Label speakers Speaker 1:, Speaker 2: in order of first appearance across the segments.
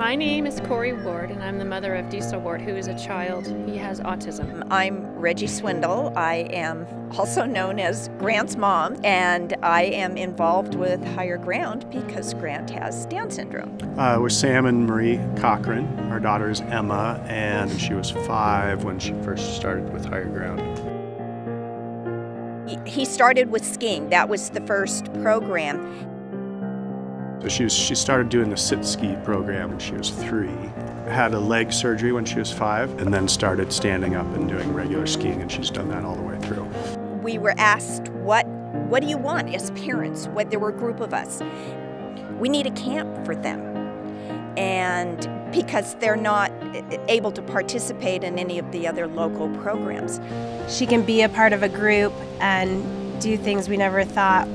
Speaker 1: My name is Corey Ward, and I'm the mother of Diesel Ward, who is a child. He has autism.
Speaker 2: I'm Reggie Swindle. I am also known as Grant's mom, and I am involved with Higher Ground because Grant has Down syndrome.
Speaker 3: We're Sam and Marie Cochran. Our daughter is Emma, and she was 5 when she first started with Higher Ground.
Speaker 2: He started with skiing. That was the first program.
Speaker 3: So she started doing the sit ski program when she was 3. Had a leg surgery when she was 5, and then started standing up and doing regular skiing, and she's done that all the way through.
Speaker 2: We were asked, what do you want as parents? There were a group of us. We need a camp for them. And because they're not able to participate in any of the other local programs.
Speaker 4: She can be a part of a group and do things we never thought.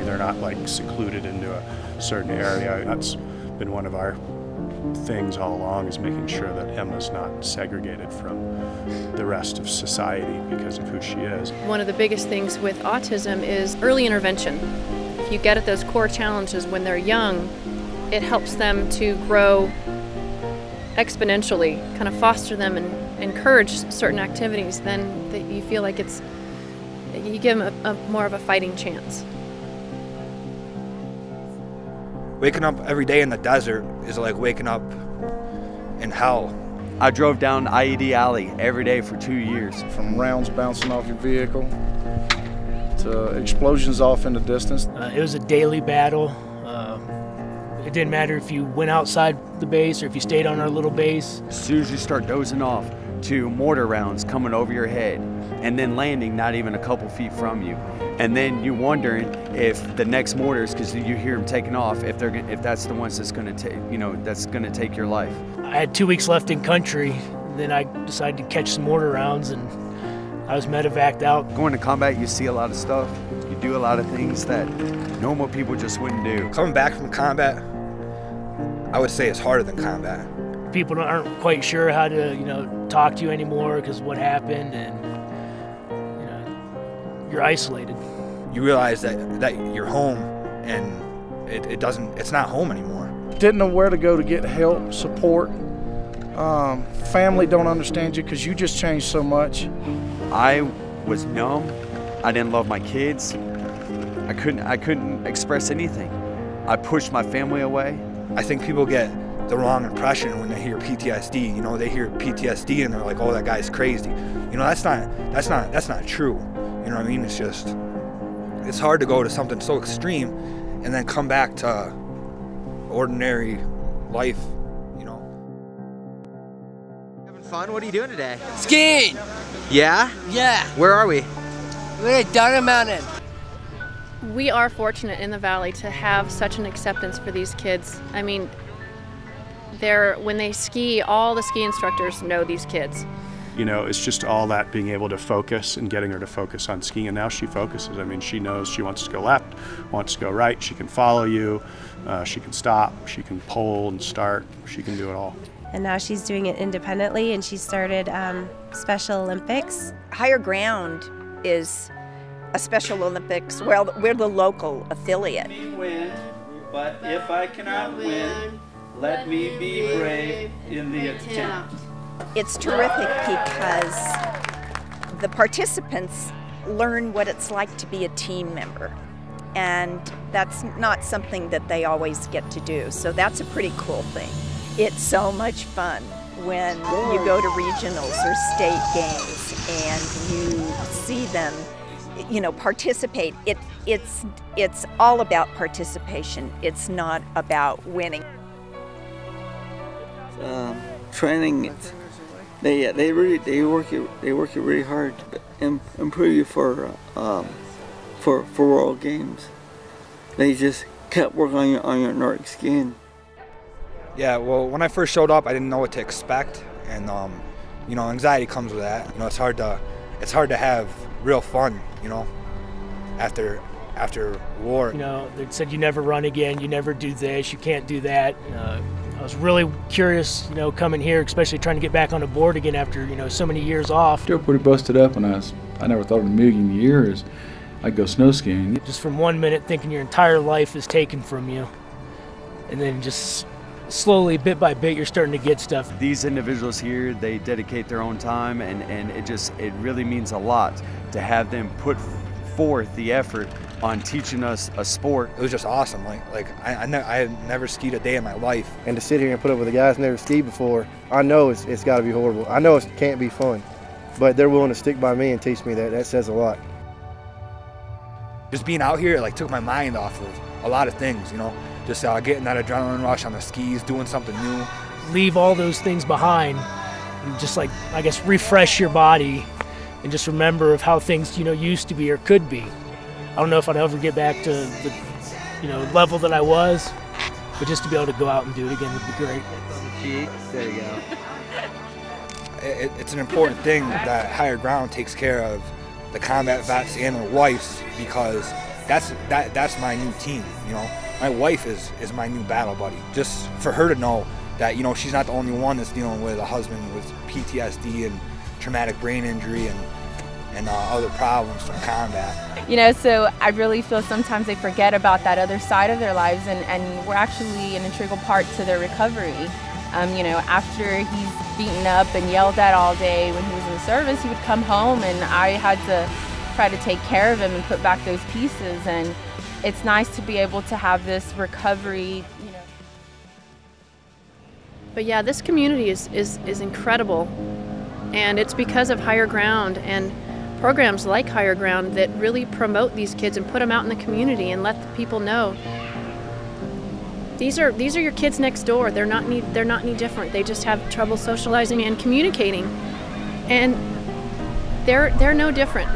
Speaker 3: They're not like secluded into a certain area. That's been one of our things all along, is making sure that Emma's not segregated from the rest of society because of who she is.
Speaker 1: One of the biggest things with autism is early intervention. If you get at those core challenges when they're young, it helps them to grow exponentially, kind of foster them and encourage certain activities. Then that you feel like you give them more of a fighting chance.
Speaker 5: Waking up every day in the desert is like waking up in hell.
Speaker 6: I drove down IED Alley every day for 2 years.
Speaker 7: From rounds bouncing off your vehicle to explosions off in the distance.
Speaker 8: It was a daily battle. It didn't matter if you went outside the base or if you stayed on our little base.
Speaker 6: As soon as you start dozing off, to mortar rounds coming over your head and then landing not even a couple feet from you. And then you wondering if the next mortars, because you hear them taking off, if that's the ones that's going to take, that's going to take your life.
Speaker 8: I had 2 weeks left in country. Then I decided to catch some mortar rounds, and I was medevaced out.
Speaker 6: Going to combat, you see a lot of stuff. You do a lot of things that normal people just wouldn't do.
Speaker 5: Coming back from combat, I would say it's harder than combat.
Speaker 8: People aren't quite sure how to, talk to you anymore because of what happened, and you're isolated.
Speaker 5: You realize that you're home, and it's not home anymore.
Speaker 7: Didn't know where to go to get help, support. Family don't understand you because you just changed so much.
Speaker 6: I was numb. I didn't love my kids. I couldn't express anything. I pushed my family away.
Speaker 5: I think people get the wrong impression when they hear PTSD. They hear PTSD and they're like, "Oh, that guy's crazy." That's not true. You know what I mean? It's hard to go to something so extreme and then come back to ordinary life.
Speaker 9: Having fun? What are you doing today?
Speaker 10: Skiing.
Speaker 9: Yeah?
Speaker 10: Yeah.
Speaker 9: Where are we?
Speaker 10: We're at Donner Mountain.
Speaker 1: We are fortunate in the Valley to have such an acceptance for these kids. I mean, when they ski, all the ski instructors know these kids.
Speaker 3: It's just all that being able to focus and getting her to focus on skiing, and now she focuses. I mean, she knows she wants to go left, wants to go right, she can follow you, she can stop, she can pull and start, she can do it all.
Speaker 4: And now she's doing it independently, and she started Special Olympics.
Speaker 2: Higher Ground is a Special Olympics. Well, we're the local affiliate.
Speaker 11: Let me win, but if I cannot win, let me be brave in the attempt.
Speaker 2: It's terrific because the participants learn what it's like to be a team member, and that's not something that they always get to do, so that's a pretty cool thing. It's so much fun when you go to regionals or state games and you see them participate. It's all about participation. It's not about winning.
Speaker 12: Training, they work it really hard to improve you for World Games. They just kept working on your Nordic skiing.
Speaker 5: Yeah, well, when I first showed up, I didn't know what to expect, and anxiety comes with that. It's hard to have real fun, after war.
Speaker 8: They said you never run again, you never do this, you can't do that. I was really curious, coming here, especially trying to get back on the board again after, so many years off.
Speaker 13: Still pretty busted up, and I never thought in a million years I'd go snow skiing.
Speaker 8: Just from 1 minute thinking your entire life is taken from you, and then just slowly, bit by bit, you're starting to get stuff.
Speaker 6: These individuals here, they dedicate their own time, and it really means a lot to have them put forth the effort on teaching us a sport.
Speaker 5: It was just awesome. I had never skied a day in my life.
Speaker 14: And to sit here and put up with the guys who never skied before, I know it's got to be horrible. I know it can't be fun, but they're willing to stick by me and teach me that. That says a lot.
Speaker 5: Just being out here took my mind off of a lot of things, just getting that adrenaline rush on the skis, doing something new.
Speaker 8: Leave all those things behind and just I guess refresh your body and just remember of how things used to be or could be. I don't know if I'd ever get back to the level that I was, but just to be able to go out and do it again would be great.
Speaker 6: There you go.
Speaker 5: It's an important thing that Higher Ground takes care of the combat vets and their wives, because that's my new team. My wife is my new battle buddy. Just for her to know that she's not the only one that's dealing with a husband with PTSD and traumatic brain injury and other problems from combat.
Speaker 15: So I really feel sometimes they forget about that other side of their lives, and we're actually an integral part to their recovery. After he's beaten up and yelled at all day when he was in the service, he would come home and I had to try to take care of him and put back those pieces, and it's nice to be able to have this recovery.
Speaker 1: But yeah, this community is incredible, and it's because of Higher Ground and programs like Higher Ground that really promote these kids and put them out in the community and let the people know these are your kids next door. They're not any different. They just have trouble socializing and communicating, and they're no different.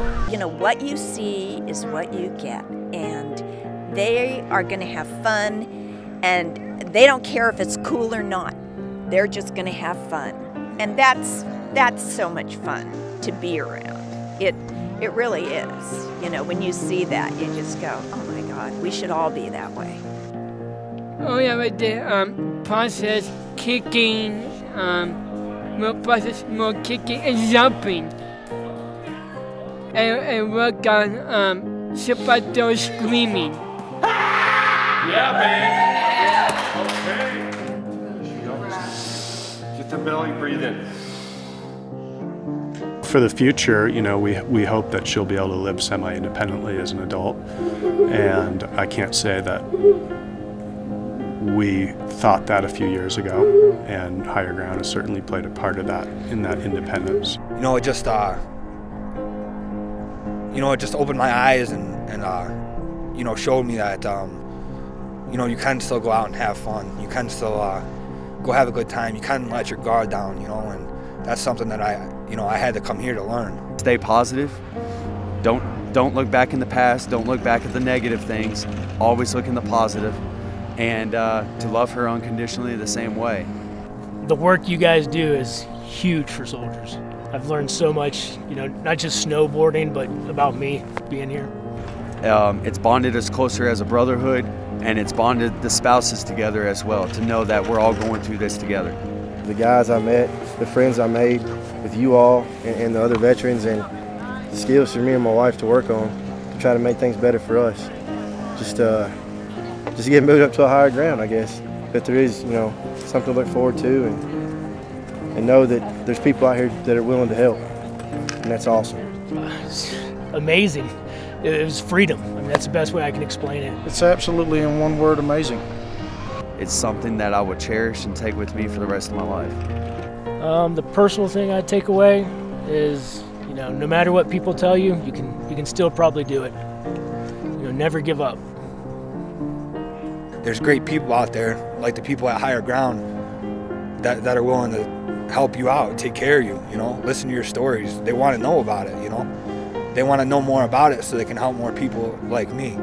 Speaker 2: What you see is what you get, and they are going to have fun, and they don't care if it's cool or not. They're just going to have fun, and that's so much fun to be around. It really is. When you see that, you just go, oh my God, we should all be that way.
Speaker 10: Oh yeah, right there. Process kicking, more kicking and jumping, and work on zapato screaming.
Speaker 3: Yeah, baby. Okay. Get the belly breathing. For the future, we hope that she'll be able to live semi-independently as an adult, and I can't say that we thought that a few years ago, and Higher Ground has certainly played a part of that in that independence.
Speaker 5: It just opened my eyes and showed me that you can still go out and have fun. You can still go have a good time. You can let your guard down, and that's something that I had to come here to learn.
Speaker 6: Stay positive. Don't look back in the past. Don't look back at the negative things. Always look in the positive, and to love her unconditionally the same way.
Speaker 8: The work you guys do is huge for soldiers. I've learned so much, not just snowboarding, but about me being here.
Speaker 6: It's bonded us closer as a brotherhood, and it's bonded the spouses together as well, to know that we're all going through this together.
Speaker 14: The guys I met, the friends I made with you all and the other veterans, and skills for me and my wife to work on to try to make things better for us. Just get moved up to a higher ground, I guess. That there is, something to look forward to, and know that there's people out here that are willing to help, and that's awesome.
Speaker 8: It's amazing. It was freedom. That's the best way I can explain it.
Speaker 7: It's absolutely, in one word, amazing.
Speaker 6: It's something that I would cherish and take with me for the rest of my life.
Speaker 8: The personal thing I take away is, no matter what people tell you, you can still probably do it. Never give up.
Speaker 5: There's great people out there, like the people at Higher Ground, that are willing to help you out, take care of you, listen to your stories. They want to know about it, They want to know more about it so they can help more people like me.